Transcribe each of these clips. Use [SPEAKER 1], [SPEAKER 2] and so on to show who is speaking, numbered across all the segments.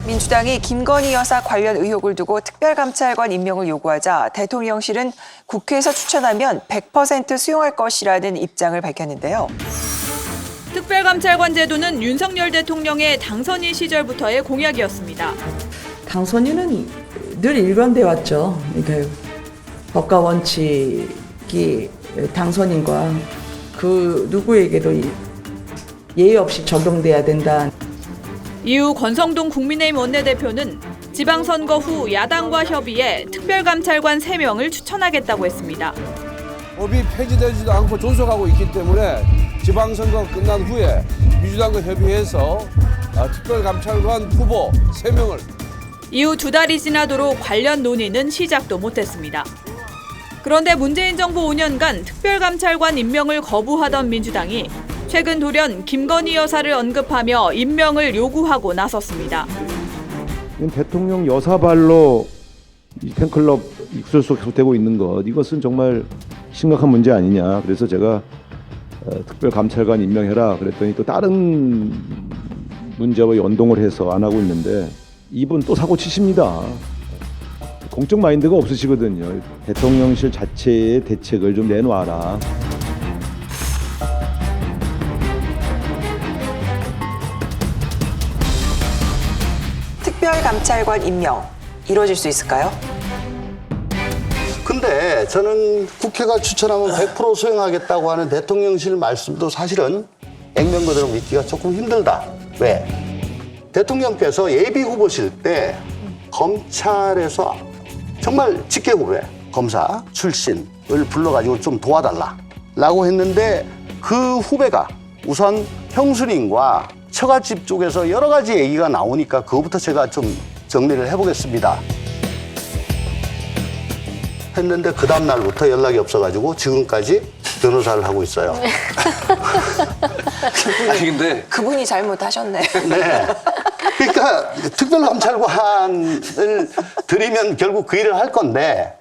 [SPEAKER 1] 민주당이 김건희 여사 관련 의혹을 두고 특별감찰관 임명을 요구하자 대통령실은 국회에서 추천하면 100% 수용할 것이라는 입장을 밝혔는데요.
[SPEAKER 2] 특별감찰관 제도는 윤석열 대통령의 당선인 시절부터의 공약이었습니다.
[SPEAKER 3] 당선인은 늘 일관돼 왔죠. 그러니까 법과 원칙이 당선인과 그 누구에게도 예의 없이 적용돼야 된다.
[SPEAKER 2] 이후 권성동 국민의힘 원내대표는 지방선거 후 야당과 협의해 특별감찰관 3명을 추천하겠다고 했습니다.
[SPEAKER 4] 법이 폐지되지도 않고 존속하고 있기 때문에 지방선거 끝난 후에 민주당과 협의해서 특별감찰관 후보 3명을
[SPEAKER 2] 이후 2달이 지나도록 관련 논의는 시작도 못했습니다. 그런데 문재인 정부 5년간 특별감찰관 임명을 거부하던 민주당이 최근 돌연 김건희 여사를 언급하며 임명을 요구하고 나섰습니다.
[SPEAKER 5] 대통령 여사발로 팬클럽 익설소 계속되고 있는 것, 이것은 정말 심각한 문제 아니냐. 그래서 제가 특별감찰관 임명해라 그랬더니 또 다른 문제와 연동을 해서 안 하고 있는데 이분 또 사고 치십니다. 공적 마인드가 없으시거든요. 대통령실 자체의 대책을 좀 내놔라.
[SPEAKER 1] 특별감찰관 임명 이루어질 수 있을까요?
[SPEAKER 6] 근데 저는 국회가 추천하면 100% 수용하겠다고 하는 대통령실 말씀도 사실은 액면 그대로 믿기가 조금 힘들다. 왜? 대통령께서 예비 후보실 때 검찰에서 정말 직계 후배 검사 출신을 불러가지고 좀 도와달라라고 했는데 그 후배가 우선 형수님과 처갓집 쪽에서 여러 가지 얘기가 나오니까 그거부터 제가 좀 정리를 해보겠습니다. 했는데 그 다음 날부터 연락이 없어가지고 지금까지 변호사를 하고 있어요.
[SPEAKER 4] 아니 근데
[SPEAKER 1] 그분이 잘못하셨네.
[SPEAKER 6] 네. 그러니까 특별감찰관을 들이면 결국 그 일을 할 건데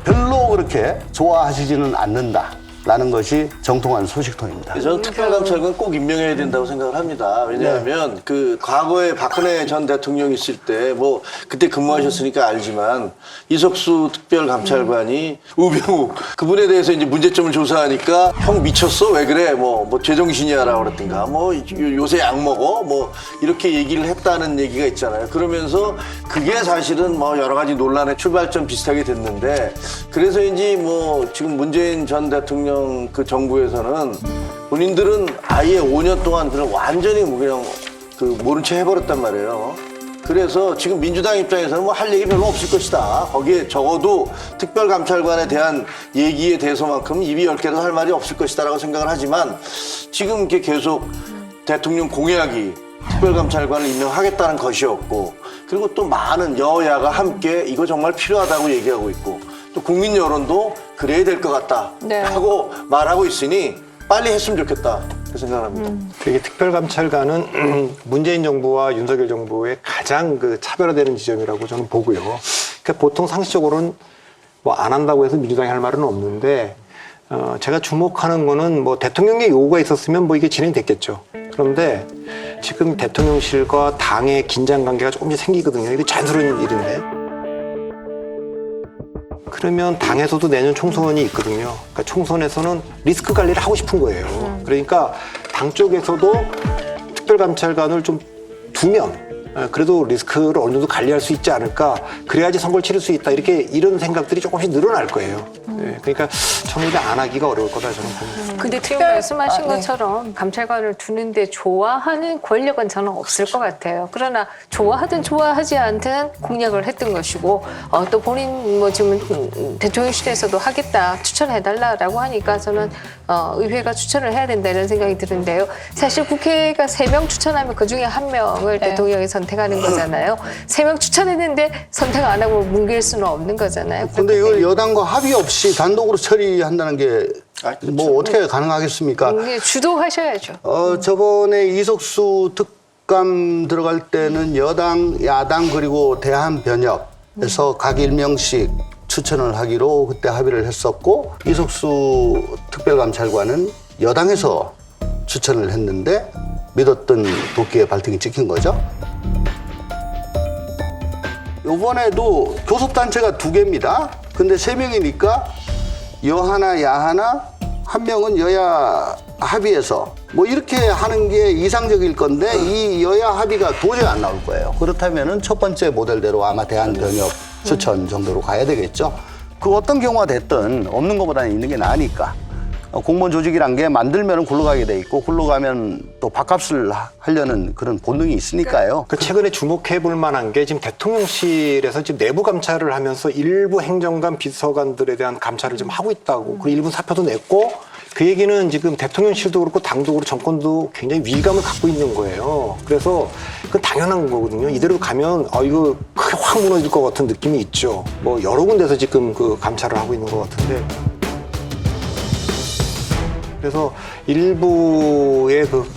[SPEAKER 6] 별로 그렇게 좋아하시지는 않는다라는 것이 정통한 소식통입니다.
[SPEAKER 7] 저는 특별감찰관 꼭 임명해야 된다고 생각을 합니다. 왜냐하면 그 과거에 박근혜 전 대통령 있을 때 뭐 그때 근무하셨으니까 알지만 이석수 특별감찰관이 우병우 그분에 대해서 이제 문제점을 조사하니까 형 미쳤어? 왜 그래? 뭐 제정신이야라고 그랬던가 뭐 요새 약 먹어? 뭐 이렇게 얘기를 했다는 얘기가 있잖아요. 그러면서 그게 사실은 뭐 여러 가지 논란의 출발점 비슷하게 됐는데 그래서인지 뭐 지금 문재인 전 대통령 그 정부에서는 본인들은 아예 5년 동안 그냥 완전히 뭐 그냥 그 모른 체 해버렸단 말이에요. 그래서 지금 민주당 입장에서는 뭐 할 얘기 별로 없을 것이다. 거기에 적어도 특별감찰관에 대한 얘기에 대해서만큼 입이 10개도 할 말이 없을 것이다라고 생각을 하지만 지금 이렇게 계속 대통령 공약이 특별감찰관을 임명하겠다는 것이었고 그리고 또 많은 여야가 함께 이거 정말 필요하다고 얘기하고 있고 또 국민 여론도 그래야 될 것 같다라고 말하고 있으니 빨리 했으면 좋겠다 그 생각합니다.
[SPEAKER 8] 이게 특별감찰관은 문재인 정부와 윤석열 정부의 가장 그 차별화되는 지점이라고 저는 보고요. 그러니까 보통 상식적으로는 뭐 안 한다고 해서 민주당이 할 말은 없는데 제가 주목하는 거는 뭐 대통령의 요구가 있었으면 뭐 이게 진행됐겠죠. 그런데 지금 대통령실과 당의 긴장 관계가 조금씩 생기거든요. 이게 자연스러운 일인데. 그러면 당에서도 내년 총선이 있거든요. 그러니까 총선에서는 리스크 관리를 하고 싶은 거예요. 그러니까 당 쪽에서도 특별감찰관을 좀 두면 그래도 리스크를 어느 정도 관리할 수 있지 않을까. 그래야지 선거를 치를 수 있다. 이런 생각들이 조금씩 늘어날 거예요. 네, 그러니까 저는 이제 안 하기가 어려울 거다 저는 봅니다.
[SPEAKER 9] 근데 지금 말씀하신 것처럼 감찰관을 두는데 좋아하는 권력은 저는 없을 것 같아요. 그러나 좋아하든 좋아하지 않든 공약을 했던 것이고 또 본인 뭐 지금 대통령실에서도 하겠다 추천해달라라고 하니까 저는 의회가 추천을 해야 된다 이런 생각이 드는데요. 사실 국회가 3명 추천하면 그중에 1명을 대통령이 선택하는 거잖아요. 3명 추천했는데 선택 안 하고 뭉갤 수는 없는 거잖아요.
[SPEAKER 6] 근데 이걸 여당과 합의 없이 단독으로 처리한다는 게 뭐 어떻게 가능하겠습니까?
[SPEAKER 9] 주도하셔야죠.
[SPEAKER 6] 저번에 이석수 특감 들어갈 때는 여당, 야당 그리고 대한변협에서 각 1명씩 추천을 하기로 그때 합의를 했었고 이석수 특별감찰관은 여당에서 추천을 했는데 믿었던 도끼에 발등이 찍힌 거죠. 이번에도 교섭단체가 2개입니다. 근데 3명이니까 여 하나, 야 하나, 한 명은 여야 합의해서 뭐 이렇게 하는 게 이상적일 건데 이 여야 합의가 도저히 안 나올 거예요. 그렇다면은 첫 번째 모델대로 아마 대한변협 추천 정도로 가야 되겠죠. 그 어떤 경우가 됐든 없는 것보다는 있는 게 나으니까. 공무원 조직이란 게 만들면 굴러가게 돼 있고 굴러가면 또 밥값을 하려는 그런 본능이 있으니까요.
[SPEAKER 8] 그 최근에 주목해 볼 만한 게 지금 대통령실에서 지금 내부 감찰을 하면서 일부 행정관, 비서관들에 대한 감찰을 좀 하고 있다고. 그 일부 사표도 냈고 그 얘기는 지금 대통령실도 그렇고 당도 그렇고 정권도 굉장히 위감을 갖고 있는 거예요. 그래서 그건 당연한 거거든요. 이대로 가면 이거 크게 확 무너질 것 같은 느낌이 있죠. 뭐 여러 군데서 지금 그 감찰을 하고 있는 것 같은데. 그래서 일부의 그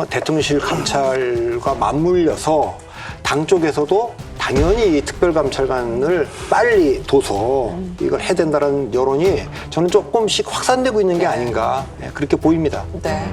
[SPEAKER 8] 대통령실 감찰과 맞물려서 당 쪽에서도 당연히 특별감찰관을 빨리 둬서 이걸 해야 된다는 여론이 저는 조금씩 확산되고 있는 게 아닌가 그렇게 보입니다.
[SPEAKER 1] 네.